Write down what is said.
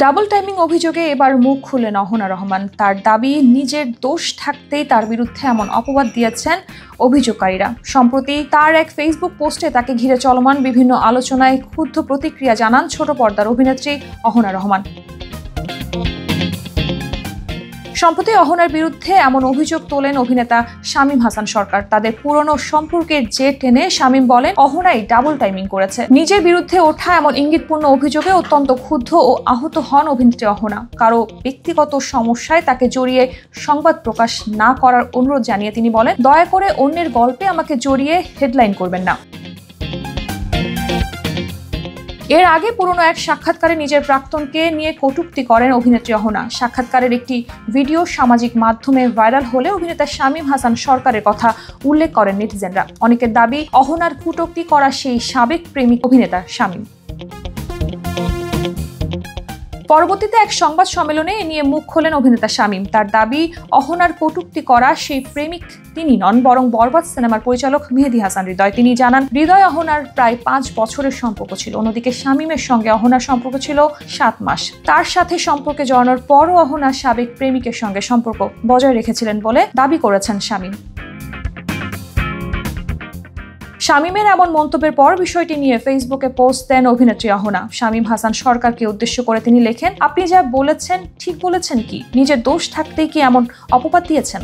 Double timing অভিযোগে এবার মুখ খুললেন অহনা রহমান। তার দাবি, নিজের দোষ থাকতেই তার বিরুদ্ধে এমন অপবাদ দিয়েছেন অভিযোগকারীরা। সম্প্রতি তার এক ফেসবুক পোস্টে তাকে ঘিরে চলমান বিভিন্ন আলোচনায় ক্ষুব্ধ প্রতিক্রিয়া জানান ছোট পর্দার অভিনেত্রী অহনা রহমান। সম্প্রতি অহনার বিরুদ্ধে এমন অভিযোগ তোলেন অভিনেতা শামীম হাসান সরকার। তাদের পুরনো সম্পর্কের জের টেনে শামীম বলেন, অহনাই ডাবল টাইমিং করেছে। নিজের বিরুদ্ধে ওঠা এমন ইঙ্গিতপূর্ণ অভিযোগে অত্যন্ত ক্ষুব্ধ ও আহত হন অভিনেত্রী অহনা। কারো ব্যক্তিগত সমস্যায় তাকে জড়িয়ে সংবাদ প্রকাশ না করার অনুরোধ জানিয়ে তিনি বলেন, দয়া করে অন্যের গল্পে আমাকে জড়িয়ে হেডলাইন করবেন না। এর আগে পুরনো এক সাক্ষাৎকারে নিজের প্রাক্তনকে নিয়ে কটূক্তি করেন অভিনেত্রী অহনা। সাক্ষাৎকারের একটি ভিডিও সামাজিক মাধ্যমে ভাইরাল হলে অভিনেতা শামীম হাসান সরকারের কথা উল্লেখ করেন নেটিজেনরা। অনেকের দাবি, অহনার কটূক্তি করা সেই সাবেক প্রেমিক অভিনেতা শামীম। পরবর্তীতে এক সংবাদ সম্মেলনে এ নিয়ে মুখ খোলেন অভিনেতা শামীম। তার দাবি, অহনার কটূক্তি করা সেই প্রেমিক তিনি নন, বরং বরবাদ সিনেমার পরিচালক মেহেদী হাসান হৃদয়। তিনি জানান, হৃদয় অহনার প্রায় 5 বছরের সম্পর্ক ছিল। অন্যদিকে শামীমের সঙ্গে অহনার সম্পর্ক ছিল 7 মাস। তার সাথে সম্পর্কে জড়ানোর পরও অহনার সাবেক প্রেমিকের সঙ্গে সম্পর্ক বজায় রেখেছিলেন বলে দাবি করেছেন শামীম। শামীমের এমন মন্তব্যের পর বিষয়টি নিয়ে ফেসবুকে পোস্ট দেন অভিনেত্রী অহনা। শামীম হাসান সরকারকে উদ্দেশ্য করে তিনি লেখেন, আপনি যা বলেছেন ঠিক বলেছেন কি? নিজের দোষ থাকতেই কি এমন অপবাদ দিয়েছেন?